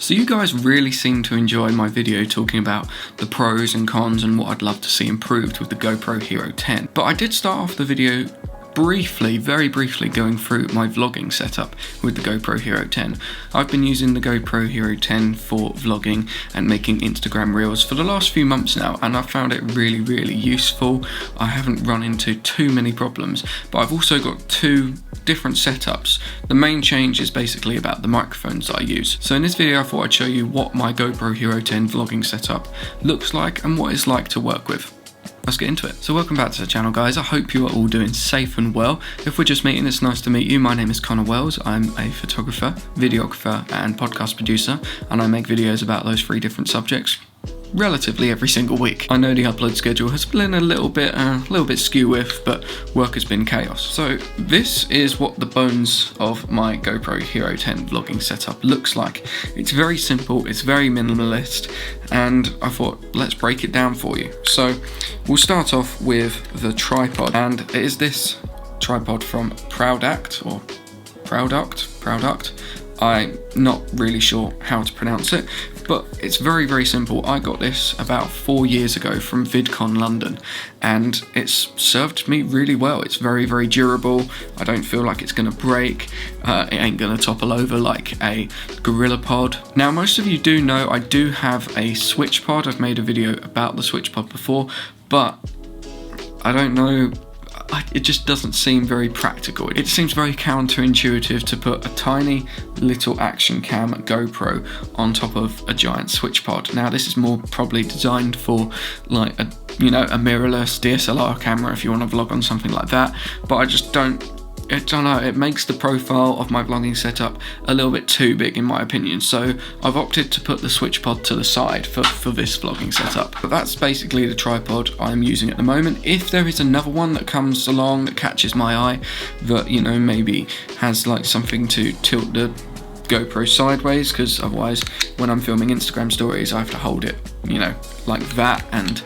So you guys really seem to enjoy my video talking about the pros and cons and what I'd love to see improved with the GoPro Hero 10. But I did start off the video very briefly going through my vlogging setup with the GoPro Hero 10. I've been using the GoPro Hero 10 for vlogging and making Instagram reels for the last few months now, and I've found it really useful. I haven't run into too many problems, but I've also got two different setups. The main change is basically about the microphones that I use. So in this video I thought I'd show you what my GoPro Hero 10 vlogging setup looks like and what it's like to work with. Let's get into it. So welcome back to the channel, guys. I hope you are all doing safe and well. If we're just meeting, it's nice to meet you. My name is Connor Wells. I'm a photographer, videographer and podcast producer, and I make videos about those three different subjects relatively every single week. I know the upload schedule has been a little bit skew with, but work has been chaos. So this is what the bones of my GoPro Hero 10 vlogging setup looks like. It's very simple, it's very minimalist, and I thought let's break it down for you. So we'll start off with the tripod, and it is this tripod from Product. I'm not really sure how to pronounce it, but it's very simple. I got this about 4 years ago from VidCon London, and it's served me really well. It's very durable. I don't feel like it's gonna break. It ain't gonna topple over like a Gorilla Pod. Now, most of you do know I do have a switch pod. I've made a video about the switch pod before, but I don't know, it just doesn't seem very practical. It seems very counterintuitive to put a tiny little action cam GoPro on top of a giant switch pod. Now this is more probably designed for like a mirrorless DSLR camera if you want to vlog on something like that, but I don't know, it makes the profile of my vlogging setup a little bit too big in my opinion, so I've opted to put the switch pod to the side for this vlogging setup. But that's basically the tripod I'm using at the moment. If there is another one that comes along that catches my eye, that maybe has like something to tilt the GoPro sideways, because otherwise when I'm filming Instagram stories I have to hold it like that, and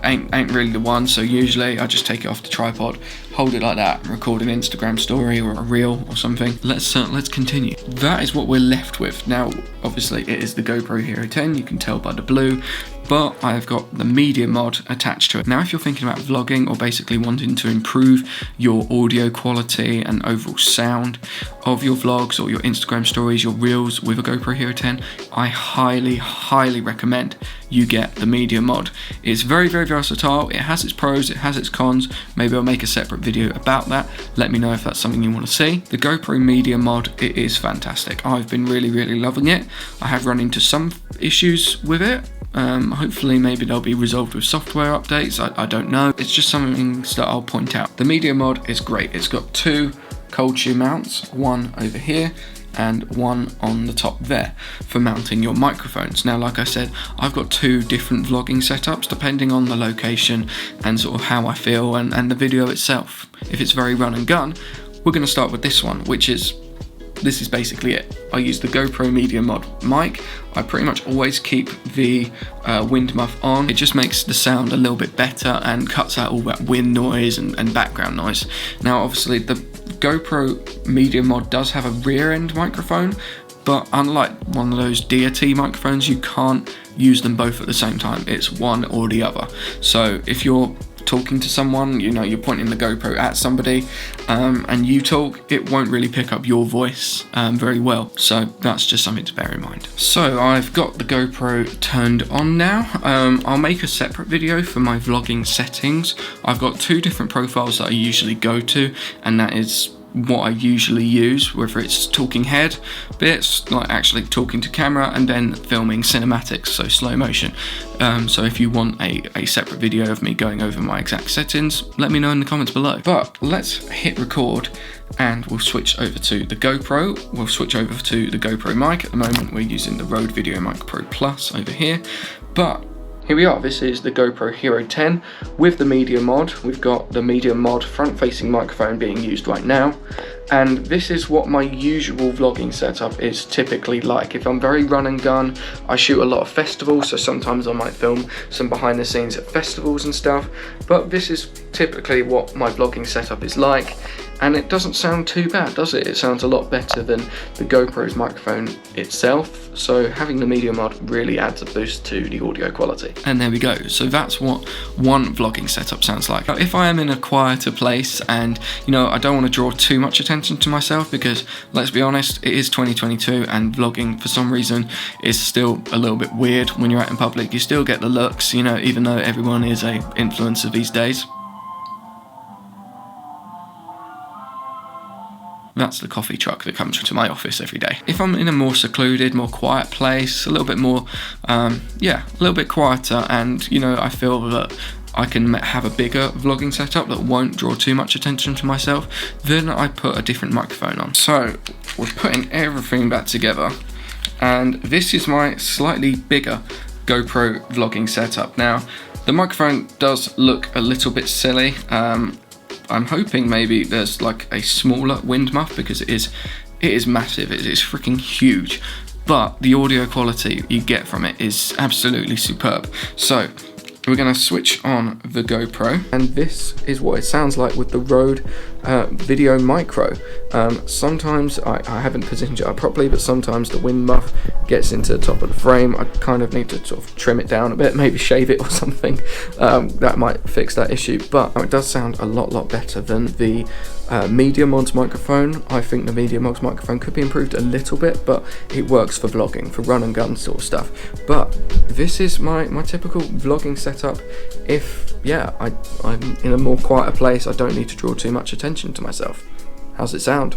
ain't really the one, so usually I just take it off the tripod, hold it like that, and record an Instagram story or a reel or something. Let's continue. That is what we're left with. Now, obviously it is the GoPro Hero 10, you can tell by the blue, but I've got the media mod attached to it. Now, if you're thinking about vlogging or basically wanting to improve your audio quality and overall sound of your vlogs or your Instagram stories, your reels with a GoPro Hero 10, I highly recommend you get the media mod. It's very versatile. It has its pros, it has its cons. Maybe I'll make a separate video about that. Let me know if that's something you want to see. The GoPro media mod, it is fantastic. I've been really loving it. I have run into some issues with it. Hopefully maybe they'll be resolved with software updates. I don't know. It's just some things that I'll point out. The media mod is great. It's got two cold shoe mounts, one over here and one on the top there for mounting your microphones. Now, like I said, I've got two different vlogging setups depending on the location and sort of how I feel and the video itself. If it's very run and gun, we're going to start with this one, this is basically it. I use the GoPro Media Mod mic. I pretty much always keep the wind muff on. It just makes the sound a little bit better and cuts out all that wind noise and background noise. Now, obviously, the GoPro Media Mod does have a rear end microphone, but unlike one of those DAT microphones, you can't use them both at the same time. It's one or the other. So if you're talking to someone, you're pointing the GoPro at somebody and you talk, it won't really pick up your voice very well, so that's just something to bear in mind. So I've got the GoPro turned on now. I'll make a separate video for my vlogging settings. I've got two different profiles that I usually go to, and that is what I usually use, whether it's talking head bits, like actually talking to camera, and then filming cinematics, so slow motion. So if you want a separate video of me going over my exact settings, let me know in the comments below. But let's hit record and we'll switch over to the GoPro. We'll switch over to the GoPro mic. At the moment we're using the Rode Video Mic Pro Plus over here, but here we are. This is the GoPro Hero 10 with the media mod. We've got the media mod front-facing microphone being used right now, and this is what my usual vlogging setup is typically like. If I'm very run and gun, I shoot a lot of festivals, so sometimes I might film some behind the scenes at festivals and stuff, but this is typically what my vlogging setup is like. and it doesn't sound too bad, does it? It sounds a lot better than the GoPro's microphone itself, so having the media mod really adds a boost to the audio quality. And there we go, so that's what one vlogging setup sounds like. Now, if I am in a quieter place and, you know, I don't want to draw too much attention to myself, because let's be honest, it is 2022 and vlogging for some reason is still a little bit weird when you're out in public. You still get the looks, you know, even though everyone is a influencer these days. That's the coffee truck that comes to my office every day. If I'm in a more secluded, more quiet place, a little bit more, a little bit quieter, and, you know, I feel that I can have a bigger vlogging setup that won't draw too much attention to myself, then I put a different microphone on. So, we're putting everything back together, and this is my slightly bigger GoPro vlogging setup. Now, the microphone does look a little bit silly. I'm hoping maybe there's like a smaller wind muff, because it is massive, it is freaking huge, but the audio quality you get from it is absolutely superb. So we're going to switch on the GoPro, and this is what it sounds like with the Rode Video Micro. Sometimes I haven't positioned it up properly, but sometimes the wind muff gets into the top of the frame. I kind of need to sort of trim it down a bit, maybe shave it or something. That might fix that issue, but it does sound a lot better than the Media Mods microphone. I think the Media Mods microphone could be improved a little bit, but it works for vlogging, for run and gun sort of stuff. But this is my typical vlogging setup. If, yeah, I'm in a more quieter place, I don't need to draw too much attention to myself. How's it sound?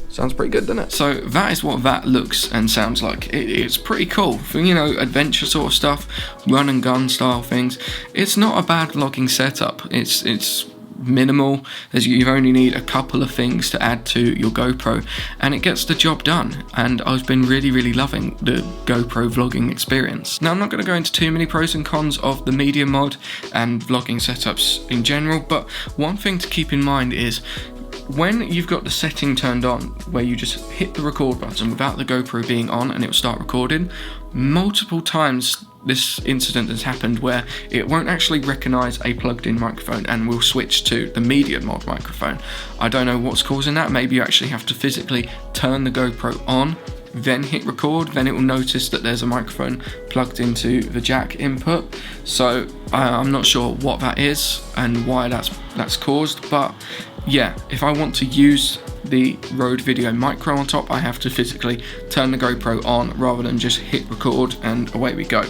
Sounds pretty good, doesn't it? So that is what that looks and sounds like. It's pretty cool for, you know, adventure sort of stuff, run and gun style things. It's not a bad vlogging setup. It's minimal, as you only need a couple of things to add to your GoPro, and it gets the job done. And I've been really loving the GoPro vlogging experience. Now, I'm not going to go into too many pros and cons of the media mod and vlogging setups in general, but one thing to keep in mind is when you've got the setting turned on where you just hit the record button without the GoPro being on and it will start recording, multiple times this incident has happened where it won't actually recognise a plugged-in microphone and will switch to the media mod microphone. I don't know what's causing that. Maybe you actually have to physically turn the GoPro on, then hit record, then it will notice that there's a microphone plugged into the jack input. So I'm not sure what that is and why that's caused, but yeah, if I want to use the Rode Video Micro on top, I have to physically turn the GoPro on rather than just hit record and away we go.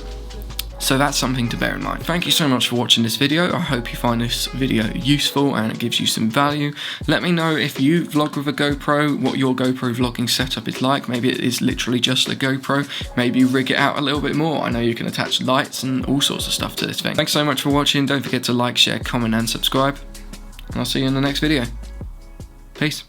So that's something to bear in mind. Thank you so much for watching this video. I hope you find this video useful and it gives you some value. Let me know if you vlog with a GoPro, what your GoPro vlogging setup is like. Maybe it is literally just a GoPro. Maybe you rig it out a little bit more. I know you can attach lights and all sorts of stuff to this thing. Thanks so much for watching. Don't forget to like, share, comment and subscribe. And I'll see you in the next video. Peace.